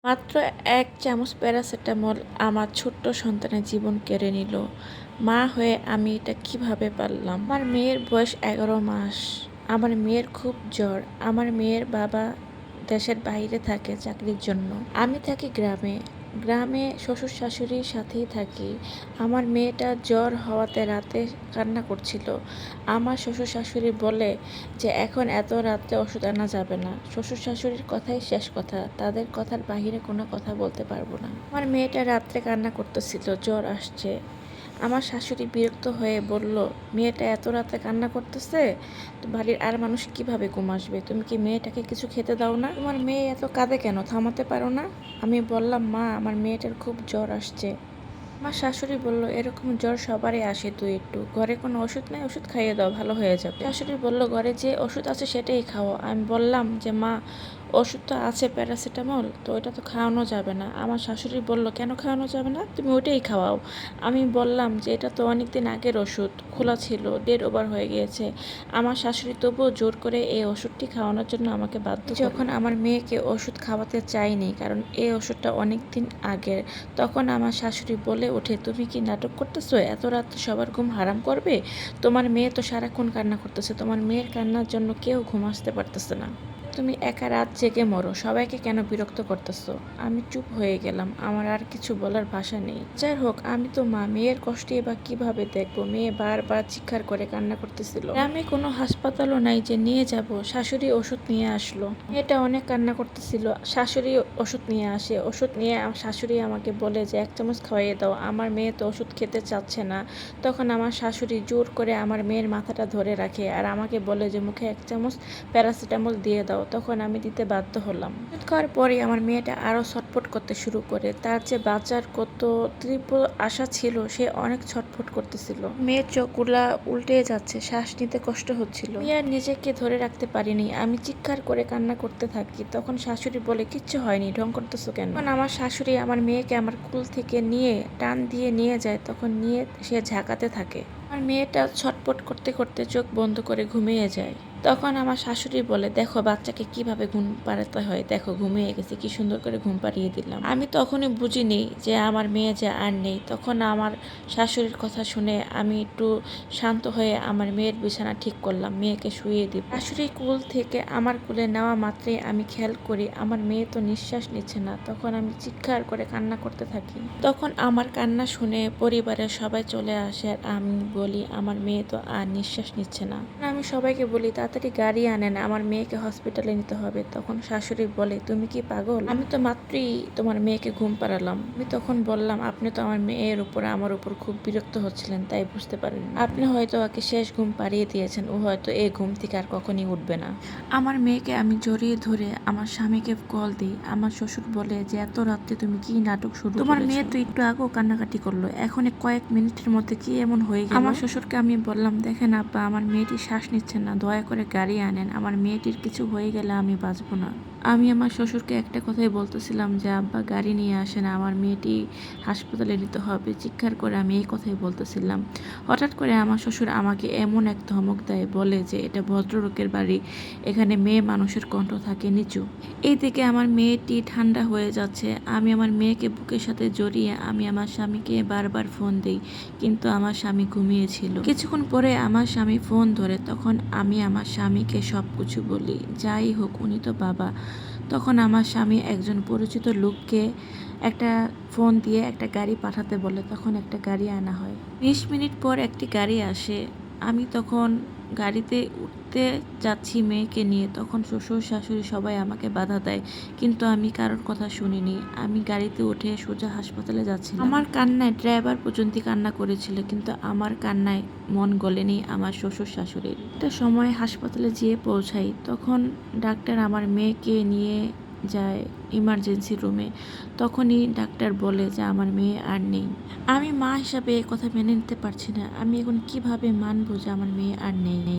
মাত্র ১ চামচ প্যারাসিটামল আমার ছোট্ট সন্তানের জীবন কেড়ে নিল। মা হয়ে আমি এটা কিভাবে পারলাম? আমার মেয়ের বয়স ১১ মাস। আমার মেয়ের খুব জ্বর। আমার মেয়ের বাবা দেশের বাইরে থাকে চাকরির জন্য। আমি থাকি গ্রামে। গ্রামে শ্বশুর শাশুড়ির সাথেই থাকি। আমার মেয়েটা জ্বর হওয়াতে রাতে কান্না করছিল। আমার শ্বশুর শাশুড়ি বলে যে এখন এত রাত্রে ওষুধ আনা যাবে না। শ্বশুর শাশুড়ির কথাই শেষ কথা, তাদের কথার বাহিরে কোনো কথা বলতে পারবো না। আমার মেয়েটা রাত্রে কান্না করতেছিল, জ্বর আসছে। আমার শাশুড়ি বিরক্ত হয়ে বলল, মেয়েটা এত রাতে কান্না করতেছে, তো বাড়ির আর মানুষ কিভাবে ঘুম আসবে? তুমি কি মেয়েটাকে কিছু খেতে দাও না? তোমার মেয়ে এত কাঁদে কেন, থামাতে পারো না? আমি বললাম, মা আমার মেয়েটার খুব জ্বর আসছে। আমার শাশুড়ি বলল, এরকম জ্বর সবারই আসে, তুই একটু ঘরে কোনো ওষুধ নেই, ওষুধ খাইয়ে দাও, ভালো হয়ে যাবে। শাশুড়ি বলল, ঘরে যে ওষুধ আছে সেটাই খাও। আমি বললাম যে মা, ওষুধ তো আছে প্যারাসিটামল, তো ওটা তো খাওয়ানো যাবে না। আমার শাশুড়ি বলল, কেন খাওয়ানো যাবে না? তুমি ওটাই খাওয়াও। আমি বললাম যে এটা তো অনেকদিন আগের ওষুধ, খোলা ছিল, ডেট ওভার হয়ে গিয়েছে। আমার শাশুড়ি তবুও জোর করে এই ওষুধটি খাওয়ানোর জন্য আমাকে বাধ্য করে। যখন আমার মেয়েকে ওষুধ খাওয়াতে চাইনি, কারণ এই ওষুধটা অনেক দিন আগের, তখন আমার শাশুড়ি বলে ওঠে, তুমি কি নাটক করতেছো? এত রাত্রে সবার ঘুম হারাম করবে? তোমার মেয়ে তো সারাক্ষণ কান্না করতেছে, তোমার মেয়ের কান্নার জন্য কেউ ঘুম আসতে পারতেছে না। তুমি একা রাত জেগে মরো, সবাইকে কেন বিরক্ত করতেছো? আমি চুপ হয়ে গেলাম, আমার আর কিছু বলার ভাষা নেই। যাই হোক, আমি তো মা, মেয়ের কষ্টে বা কিভাবে দেখবো? মেয়ে বারবার চিৎকার করে কান্না করতেছিল। গ্রামে কোনো হাসপাতালও নাই যে নিয়ে যাব। শাশুড়ি ওষুধ নিয়ে আসলো। মেয়েটা অনেক কান্না করতেছিল, শাশুড়ি ওষুধ নিয়ে আসে। ওষুধ নিয়ে শাশুড়ি আমাকে বলে যে ১ চামচ খাওয়াইয়ে দাও। আমার মেয়ে তো ওষুধ খেতে চাচ্ছে না। তখন আমার শাশুড়ি জোর করে আমার মেয়ের মাথাটা ধরে রাখে আর আমাকে বলে যে মুখে ১ চামচ প্যারাসিটামল দিয়ে দাও। তখন আমি দিতে বাধ্য হলাম। ওষুধ খাওয়ার পরে আমার মেয়েটা আরো ছটফট করতে শুরু করে। তার যে বাঁচার কত তীব্র আশা ছিল, সে অনেক ছটফট করতেছিল। মেয়ের চোখগুলা উল্টে যাচ্ছে, শ্বাস নিতে কষ্ট হচ্ছিল। আমি আর নিজেকে ধরে রাখতে পারিনি, আমি চিৎকার করে কান্না করতে থাকি। তখন শাশুড়ি বলে, কিচ্ছু হয়নি, ঢং করতেছো কেন? তখন আমার শাশুড়ি আমার মেয়েকে আমার কুল থেকে নিয়ে টান দিয়ে নিয়ে যায়, তখন নিয়ে সে ঝাঁকাতে থাকে। আমার মেয়েটা ছটফট করতে করতে চোখ বন্ধ করে ঘুমিয়ে যায়। তখন আমার শাশুড়ি বলে, দেখো বাচ্চাকে কিভাবে ঘুম পাড়াতে হয়, দেখো ঘুমিয়ে গেছে, কি সুন্দর করে ঘুম পাড়িয়ে দিলাম। আমি তখনই বুঝিনি যে আমার মেয়ে যে আর নেই। তখন আমার শাশুড়ির কথা শুনে আমি একটু শান্ত হয়ে আমার মেয়ের বিছানা ঠিক করলাম, মেয়েকে শুইয়ে দিব। শাশুড়ির কুল থেকে আমার কুলে নেওয়া মাত্রই আমি খেয়াল করি আমার মেয়ে তো নিঃশ্বাস নিচ্ছে না। তখন আমি চিৎকার করে কান্না করতে থাকি। তখন আমার কান্না শুনে পরিবারের সবাই চলে আসে আর আমি বলি, আমার মেয়ে তো আর নিঃশ্বাস নিচ্ছে না। আমি সবাইকে বলি, তাড়াতাড়ি গাড়ি আনেন, আমার মেয়েকে হসপিটালে নিতে হবে। তখন শাশুড়ি বলে, তুমি কি পাগল? আমি তো মাত্রই তোমার মেয়েকে ঘুম পাড়ালাম। আমি তখন বললাম, আপনি তো আমার মেয়ের উপর আমার উপর খুব বিরক্ত হচ্ছিলেন, তাই বুঝতে পারেন। আপনি হয়তো ওকে শেষ ঘুম পাড়িয়ে দিয়েছেন, ও হয়তো এই ঘুম থেকে আর কখনই উঠবে না। আমার মেয়েকে আমি জড়িয়ে ধরে আমার স্বামীকে কল দিই। আমার শ্বশুর বলে যে এত রাত্রে তুমি কি নাটক শুরু করেছো? তোমার মেয়ে তো একটু আগেও কান্নাকাটি করলো, এখন কয়েক মিনিটের মধ্যে কি এমন হয়ে গেল? আমার শ্বশুরকে আমি বললাম, দেখেন আব্বা, আমার মেয়েটি শ্বাস নিচ্ছে না, দয়া করে গাড়ি আনেন, আমার মেয়েটির কিছু হয়ে গেলে আমি বাঁচবো না। আমি আমার শ্বশুরকে একটা কথাই বলতেছিলাম যে আব্বা গাড়ি নিয়ে আসেন, আমার মেয়েটি হাসপাতালে নিতে হবে, চিৎকার করে আমি এই কথাই বলতেছিলাম। হঠাৎ করে আমার শ্বশুর আমাকে এমন এক ধমক দেয়, বলে যে এটা ভদ্রলোকের বাড়ি, এখানে মেয়ে মানুষের কণ্ঠ থাকে নিচু। এইদিকে আমার মেয়েটি ঠান্ডা হয়ে যাচ্ছে। আমি আমার মেয়েকে বুকের সাথে জড়িয়ে আমি আমার স্বামীকে বারবার ফোন দিই, কিন্তু আমার স্বামী ঘুমিয়েছিল। কিছুক্ষণ পরে আমার স্বামী ফোন ধরে, তখন আমি আমার স্বামীকে সব কিছু বলি। যাই হোক, উনি তো বাবা। তখন আমার স্বামী একজন পরিচিত লোককে একটা ফোন দিয়ে একটা গাড়ি পাঠাতে বলে, তখন একটা গাড়ি আনা হয়। 20 মিনিট পর একটি গাড়ি আসে। আমি তখন গাড়িতে উঠতে যাচ্ছি মেয়েকে নিয়ে, তখন শ্বশুর শাশুড়ি সবাই আমাকে বাধা দেয়, কিন্তু আমি কারোর কথা শুনিনি। আমি গাড়িতে উঠে সোজা হাসপাতালে যাচ্ছিলাম। আমার কান্নায় ড্রাইভার পর্যন্ত কান্না করেছিল, কিন্তু আমার কান্নায় মন গলেনি আমার শ্বশুর শাশুড়ির। একটা সময় হাসপাতালে যেয়ে পৌঁছাই, তখন ডাক্তার আমার মেয়েকে নিয়ে যায় ইমার্জেন্সি রুমে। তখনই ডাক্তার বলে যে আমার মেয়ে আর নেই। আমি মা হিসাবে এ কথা মেনে নিতে পারছি না। আমি এখন কিভাবে মানবো যে আমার মেয়ে আর নেই?